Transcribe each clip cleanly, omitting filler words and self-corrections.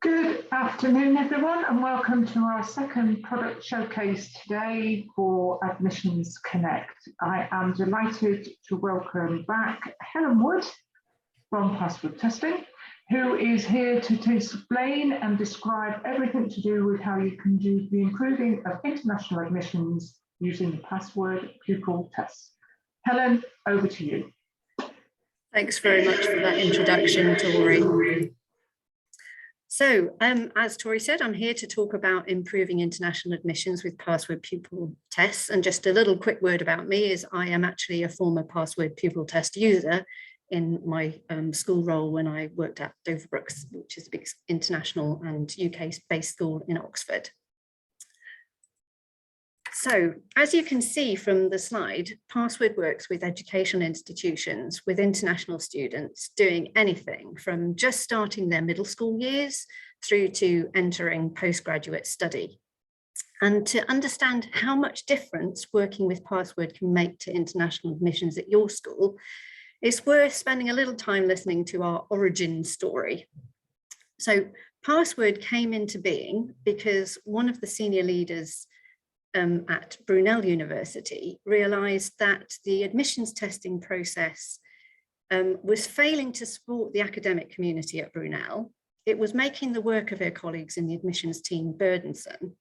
Good afternoon, everyone, and welcome to our second product showcase today for Admissions Connect. I am delighted to welcome back Helen Wood from Password Testing, who is here to explain and describe everything to do with how you can do the improving of international admissions using the Password Pupil test. Helen, over to you. Thanks very much for that introduction, Tori. So, as Tori said, I'm here to talk about improving international admissions with Password Pupil tests. And just a little quick word about me is I am actually a former Password Pupil test user in my school role when I worked at Dover-Brooks, which is a big international and UK-based school in Oxford. So, as you can see from the slide, Password works with educational institutions, with international students doing anything from just starting their middle school years through to entering postgraduate study. And to understand how much difference working with Password can make to international admissions at your school, it's worth spending a little time listening to our origin story. So, Password came into being because one of the senior leaders at Brunel University realised that the admissions testing process was failing to support the academic community at Brunel. It was making the work of her colleagues in the admissions team burdensome.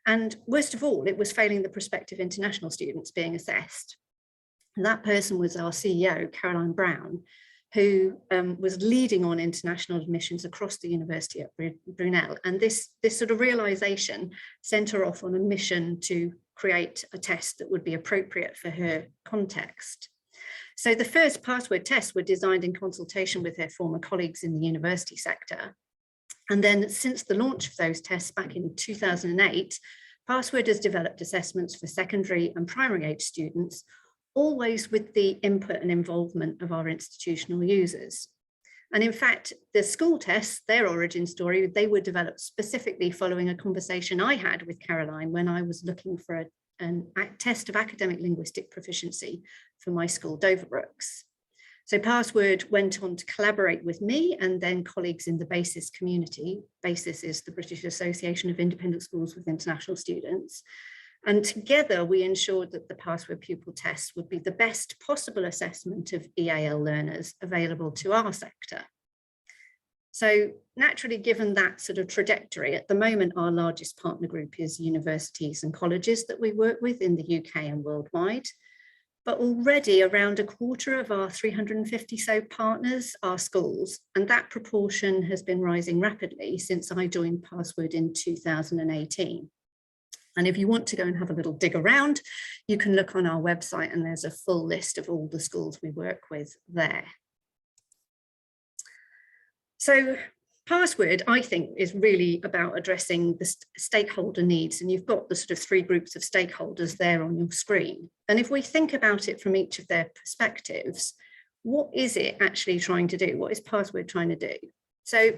And worst of all, it was failing the prospective international students being assessed. And that person was our CEO, Caroline Brown, who was leading on international admissions across the university at Brunel. And this sort of realization sent her off on a mission to create a test that would be appropriate for her context. So the first Password tests were designed in consultation with her former colleagues in the university sector. And then since the launch of those tests back in 2008, Password has developed assessments for secondary and primary age students, always with the input and involvement of our institutional users. And in fact, the school tests, their origin story, they were developed specifically following a conversation I had with Caroline when I was looking for a test of academic linguistic proficiency for my school, Dover-Brooks. So Password went on to collaborate with me and then colleagues in the BASIS community. BASIS is the British Association of Independent Schools with International Students. And together we ensured that the Password Pupil test would be the best possible assessment of EAL learners available to our sector. So naturally, given that sort of trajectory, at the moment, our largest partner group is universities and colleges that we work with in the UK and worldwide. But already around a quarter of our 350 so partners are schools, and that proportion has been rising rapidly since I joined Password in 2018. And if you want to go and have a little dig around, you can look on our website and there's a full list of all the schools we work with there. So Password, I think, is really about addressing the stakeholder needs. And you've got the sort of three groups of stakeholders there on your screen. And if we think about it from each of their perspectives, what is it actually trying to do? What is Password trying to do? So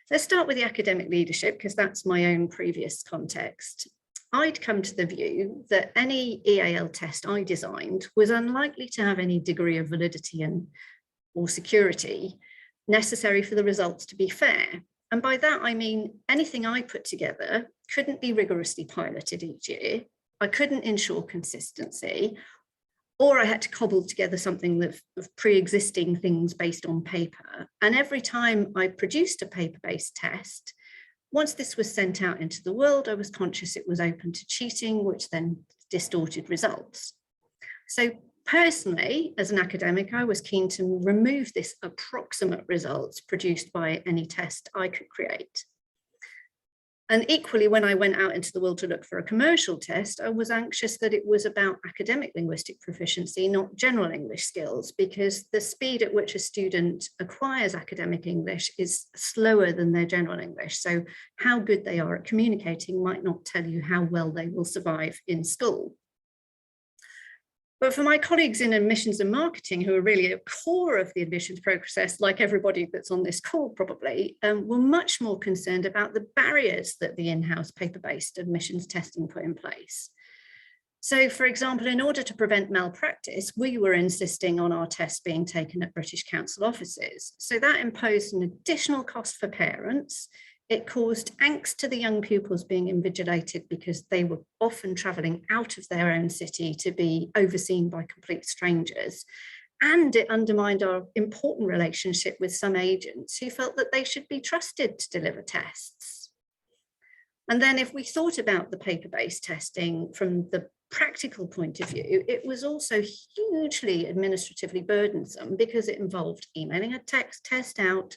let's start with the academic leadership, because that's my own previous context. I'd come to the view that any EAL test I designed was unlikely to have any degree of validity or security necessary for the results to be fair. And by that, I mean anything I put together couldn't be rigorously piloted each year. I couldn't ensure consistency, or I had to cobble together something of pre-existing things based on paper. And every time I produced a paper-based test, once this was sent out into the world, I was conscious it was open to cheating, which then distorted results. So personally, as an academic, I was keen to remove this approximate results produced by any test I could create. And equally, when I went out into the world to look for a commercial test, I was anxious that it was about academic linguistic proficiency, not general English skills, because the speed at which a student acquires academic English is slower than their general English. So how good they are at communicating might not tell you how well they will survive in school. But for my colleagues in admissions and marketing, who are really at the core of the admissions process, like everybody that's on this call probably, were much more concerned about the barriers that the in-house paper-based admissions testing put in place. So, for example, in order to prevent malpractice, we were insisting on our tests being taken at British Council offices. So that imposed an additional cost for parents. It caused angst to the young pupils being invigilated because they were often travelling out of their own city to be overseen by complete strangers. And it undermined our important relationship with some agents who felt that they should be trusted to deliver tests. And then if we thought about the paper-based testing from the practical point of view, it was also hugely administratively burdensome because it involved emailing a test out.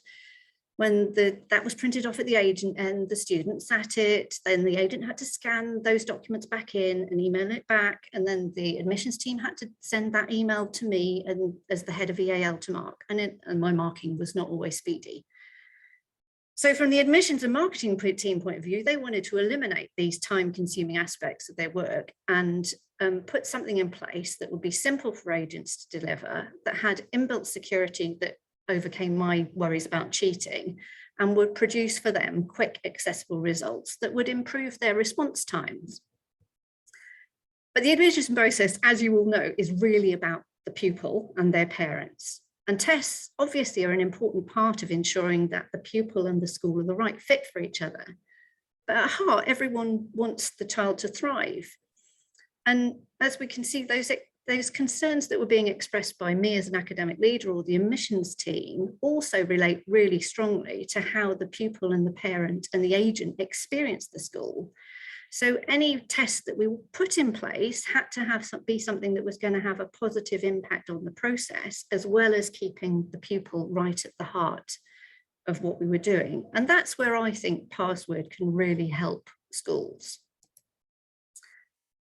When that was printed off at the agent and the student sat it, then the agent had to scan those documents back in and email it back. And then the admissions team had to send that email to me and as the head of EAL to mark. And my marking was not always speedy. So from the admissions and marketing team point of view, they wanted to eliminate these time-consuming aspects of their work and put something in place that would be simple for agents to deliver, that had inbuilt security that overcame my worries about cheating, and would produce for them quick, accessible results that would improve their response times. But the admissions process, as you all know, is really about the pupil and their parents. And tests obviously are an important part of ensuring that the pupil and the school are the right fit for each other. But at heart, everyone wants the child to thrive. And as we can see, those concerns that were being expressed by me as an academic leader or the admissions team also relate really strongly to how the pupil and the parent and the agent experience the school. So any test that we put in place had to be something that was going to have a positive impact on the process, as well as keeping the pupil right at the heart of what we were doing. And that's where I think Password can really help schools.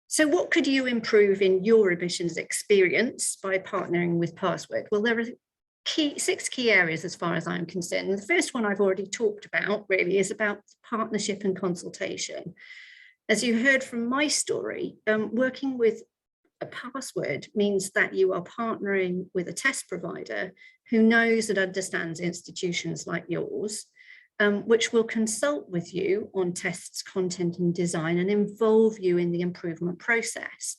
So what could you improve in your admissions experience by partnering with Password? Well, there are 6 key areas as far as I'm concerned. And the first one I've already talked about really is about partnership and consultation. As you heard from my story, working with a Password means that you are partnering with a test provider who knows and understands institutions like yours, which will consult with you on tests, content and design and involve you in the improvement process.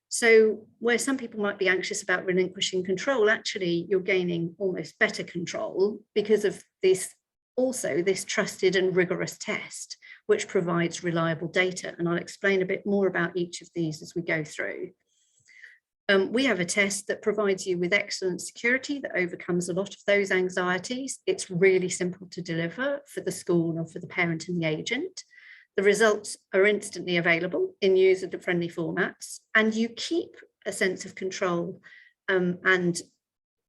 So where some people might be anxious about relinquishing control, actually you're gaining almost better control because of this trusted and rigorous test, which provides reliable data. And I'll explain a bit more about each of these as we go through. We have a test that provides you with excellent security that overcomes a lot of those anxieties. It's really simple to deliver for the school or for the parent and the agent. The results are instantly available in user-friendly formats, and you keep a sense of control and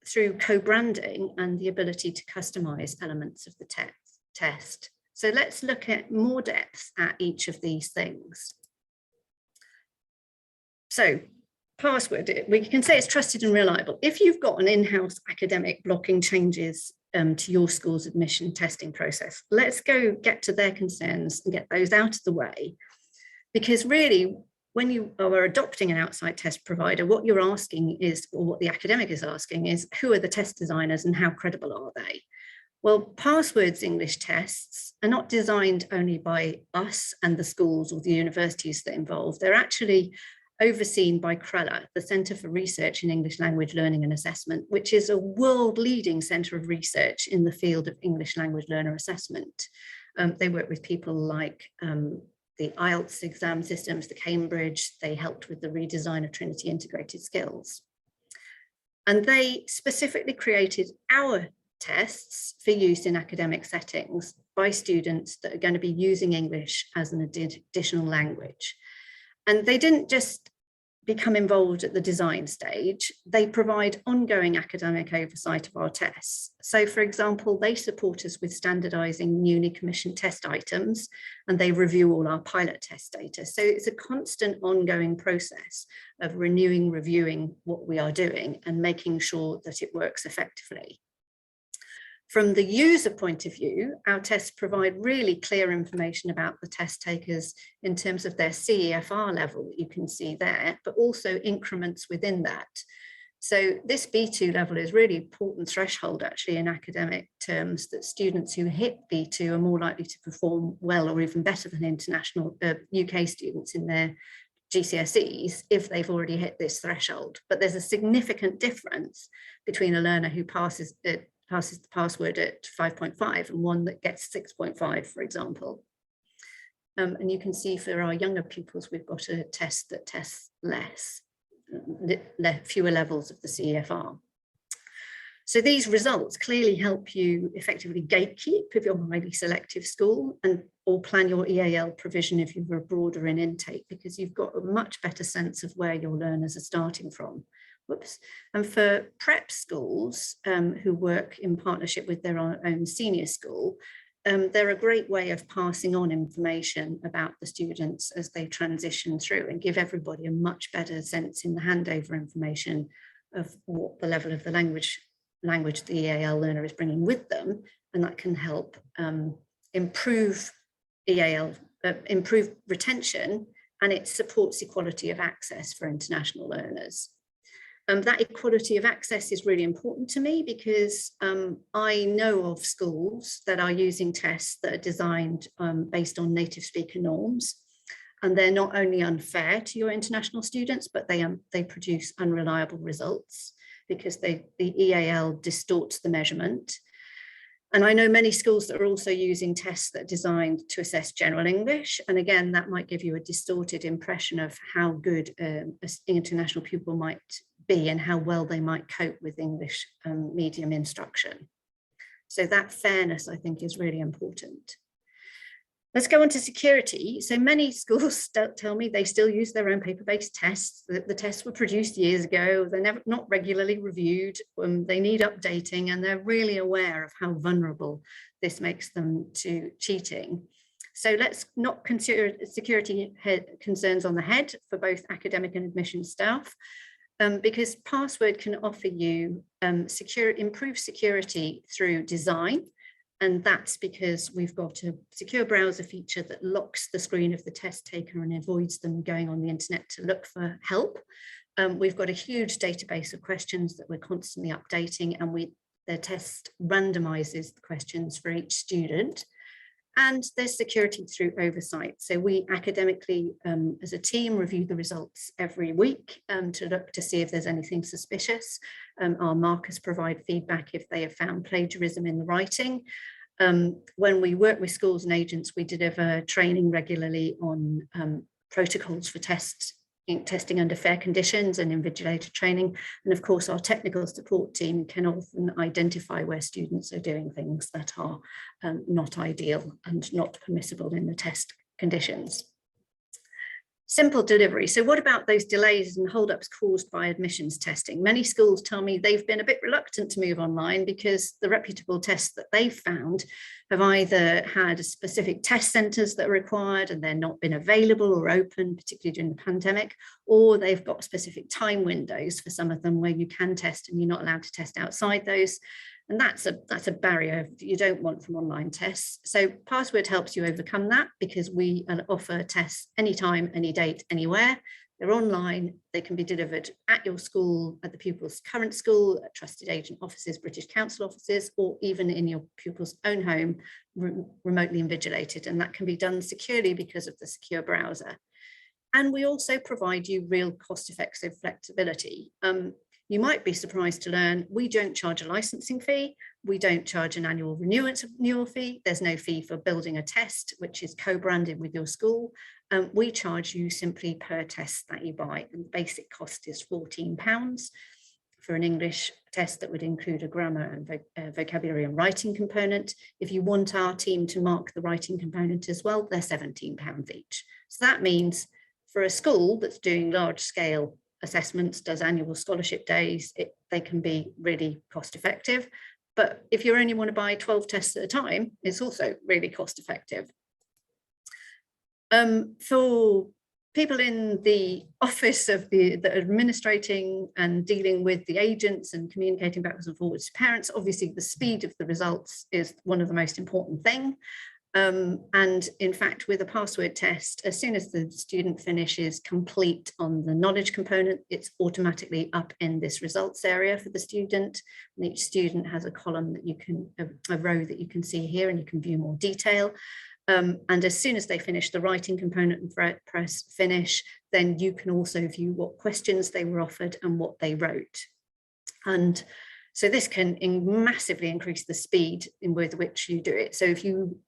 through co-branding and the ability to customize elements of the test. So let's look at more depth at each of these things. So Password, we can say it's trusted and reliable. If you've got an in-house academic blocking changes to your school's admission testing process, let's go get to their concerns and get those out of the way. Because really, when you are adopting an outside test provider, what you're asking is, or what the academic is asking is, who are the test designers and how credible are they? Well, Password's English tests are not designed only by us and the schools or the universities that involve. They're actually overseen by CRELA, the Centre for Research in English Language Learning and Assessment, which is a world-leading centre of research in the field of English language learner assessment. They work with people like the IELTS exam systems, the Cambridge. They helped with the redesign of Trinity Integrated Skills. And they specifically created our tests for use in academic settings by students that are going to be using English as an additional language. And they didn't just become involved at the design stage, they provide ongoing academic oversight of our tests. So for example, they support us with standardizing newly commissioned test items, and they review all our pilot test data. So it's a constant ongoing process of renewing, reviewing what we are doing and making sure that it works effectively. From the user point of view, our tests provide really clear information about the test takers in terms of their CEFR level that you can see there, but also increments within that. So this B2 level is really important threshold actually in academic terms, that students who hit B2 are more likely to perform well or even better than international UK students in their GCSEs if they've already hit this threshold. But there's a significant difference between a learner who passes the password at 5.5 and one that gets 6.5, for example. And you can see for our younger pupils, we've got a test that tests fewer levels of the CEFR. So these results clearly help you effectively gatekeep if you're a highly selective school, or plan your EAL provision if you're abroad or in intake, because you've got a much better sense of where your learners are starting from. Whoops. And for prep schools who work in partnership with their own senior school, they're a great way of passing on information about the students as they transition through, and give everybody a much better sense in the handover information of what the level of the language the EAL learner is bringing with them, and that can help improve retention, and it supports equality of access for international learners. That equality of access is really important to me, because I know of schools that are using tests that are designed based on native speaker norms, and they're not only unfair to your international students, but they produce unreliable results because the EAL distorts the measurement. And I know many schools that are also using tests that are designed to assess general English. And again, that might give you a distorted impression of how good an international pupil might be and how well they might cope with English medium instruction. So that fairness, I think, is really important. Let's go on to security. So many schools tell me they still use their own paper-based tests. The tests were produced years ago. They're not regularly reviewed. They need updating, and they're really aware of how vulnerable this makes them to cheating. So let's not consider security concerns on the head for both academic and admission staff, because Password can offer you improved security through design. And that's because we've got a secure browser feature that locks the screen of the test taker and avoids them going on the internet to look for help. We've got a huge database of questions that we're constantly updating, and the test randomizes the questions for each student. And there's security through oversight. So we academically, as a team, review the results every week to look to see if there's anything suspicious. Our markers provide feedback if they have found plagiarism in the writing. When we work with schools and agents, we deliver training regularly on protocols for testing under fair conditions and invigilator training. And of course, our technical support team can often identify where students are doing things that are not ideal and not permissible in the test conditions. Simple delivery. So what about those delays and holdups caused by admissions testing? Many schools tell me they've been a bit reluctant to move online because the reputable tests that they've found have either had specific test centres that are required and they're not been available or open, particularly during the pandemic, or they've got specific time windows for some of them where you can test and you're not allowed to test outside those. And that's a barrier that you don't want from online tests. So Password helps you overcome that, because we offer tests anytime, any date, anywhere. They're online, they can be delivered at your school, at the pupil's current school, at trusted agent offices, British Council offices, or even in your pupil's own home, remotely invigilated. And that can be done securely because of the secure browser. And we also provide you real cost-effective flexibility. You might be surprised to learn we don't charge a licensing fee. We don't charge an annual renewal fee. There's no fee for building a test, which is co-branded with your school. We charge you simply per test that you buy. And the basic cost is £14 for an English test that would include a grammar and vocabulary and writing component. If you want our team to mark the writing component as well, they're £17 each. So that means for a school that's doing large scale assessments, does annual scholarship days, they can be really cost effective. But if you only want to buy 12 tests at a time, it's also really cost effective. For people in the office of the administrating and dealing with the agents and communicating backwards and forwards to parents, obviously the speed of the results is one of the most important thing. And in fact, with a password test, as soon as the student finishes complete on the knowledge component, it's automatically up in this results area for the student. And each student has a column that you can, a row that you can see here, and you can view more detail. And as soon as they finish the writing component and press finish, then you can also view what questions they were offered and what they wrote. And so this can massively increase the speed with which you do it. So if you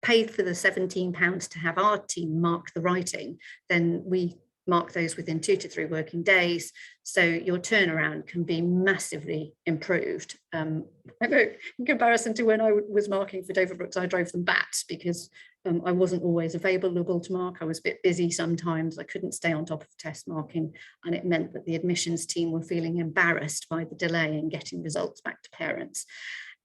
paid for the £17 to have our team mark the writing, then we mark those within 2 to 3 working days. So your turnaround can be massively improved. I know in comparison to when I was marking for David Brooks, I drove them bats because I wasn't always available to mark. I was a bit busy sometimes. I couldn't stay on top of test marking, and it meant that the admissions team were feeling embarrassed by the delay in getting results back to parents.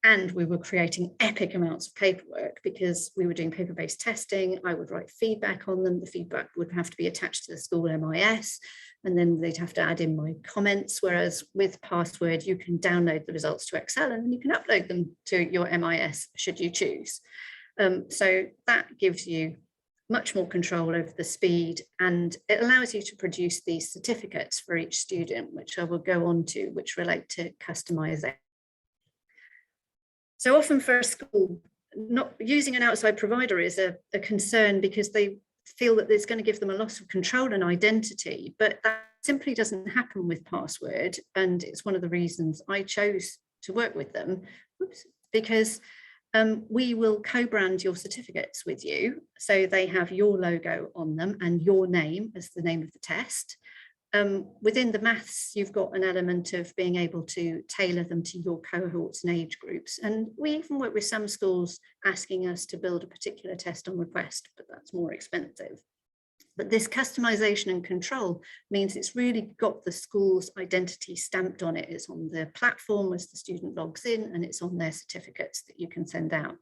And we were creating epic amounts of paperwork because we were doing paper-based testing. I would write feedback on them. The feedback would have to be attached to the school MIS, and then they'd have to add in my comments. Whereas with Password, you can download the results to Excel and then you can upload them to your MIS should you choose. So that gives you much more control over the speed, and it allows you to produce these certificates for each student, which I will go on to, which relate to customization. So often for a school, not using an outside provider is a concern because they feel that it's going to give them a loss of control and identity, but that simply doesn't happen with Password. And it's one of the reasons I chose to work with them, because we will co-brand your certificates with you. So they have your logo on them and your name as the name of the test. Within the maths, you've got an element of being able to tailor them to your cohorts and age groups. And we even work with some schools asking us to build a particular test on request, but that's more expensive. But this customization and control means it's really got the school's identity stamped on it. It's on the platform as the student logs in, and it's on their certificates that you can send out.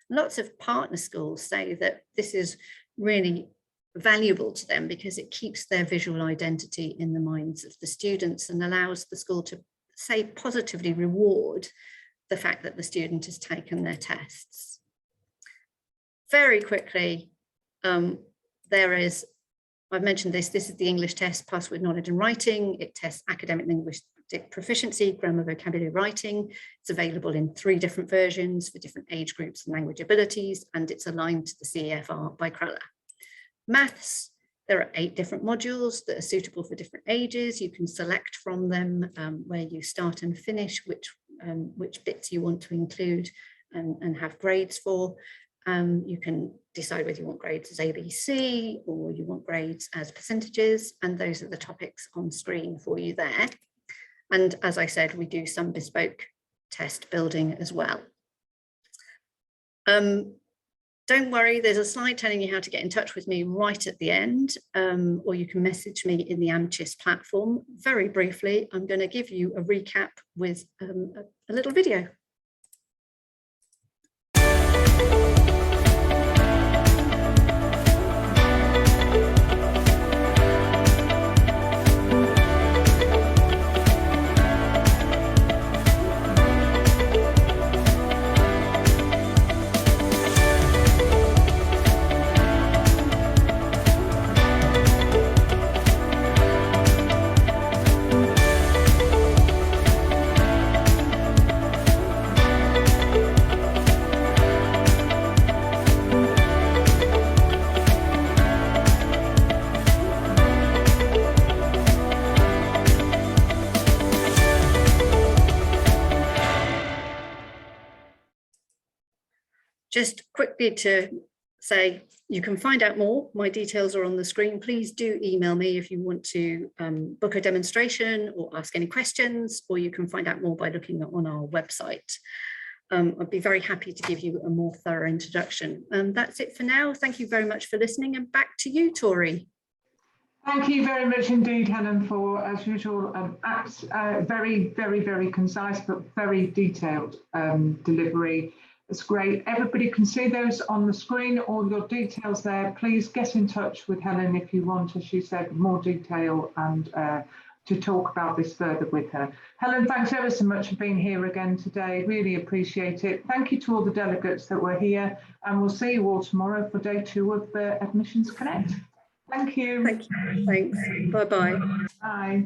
Lots of partner schools say that this is really valuable to them because it keeps their visual identity in the minds of the students and allows the school to, say, positively reward the fact that the student has taken their tests. Very quickly, I've mentioned this is the English test, Password Knowledge and Writing. It tests academic linguistic proficiency, grammar, vocabulary, writing. It's available in 3 different versions for different age groups and language abilities, and it's aligned to the CEFR by Cruller. Maths, there are 8 different modules that are suitable for different ages. You can select from them where you start and finish, which bits you want to include and have grades for. You can decide whether you want grades as A, B, C, or you want grades as percentages, and those are the topics on screen for you there. And as I said, we do some bespoke test building as well. Don't worry, there's a slide telling you how to get in touch with me right at the end, or you can message me in the AMCHIS platform. Very briefly, I'm going to give you a recap with a little video. Just quickly to say, you can find out more. My details are on the screen. Please do email me if you want to book a demonstration or ask any questions, or you can find out more by looking on our website. I'd be very happy to give you a more thorough introduction. That's it for now. Thank you very much for listening, and back to you, Tori. Thank you very much indeed, Helen, for, as usual, very, very, very concise but very detailed delivery. That's great. Everybody can see those on the screen, all your details there. Please get in touch with Helen if you want, as she said, more detail and to talk about this further with her. Helen, thanks ever so much for being here again today. Really appreciate it. Thank you to all the delegates that were here, and we'll see you all tomorrow for day 2 of the Admissions Connect. Thank you. Thank you. Thanks. Bye-bye. Bye.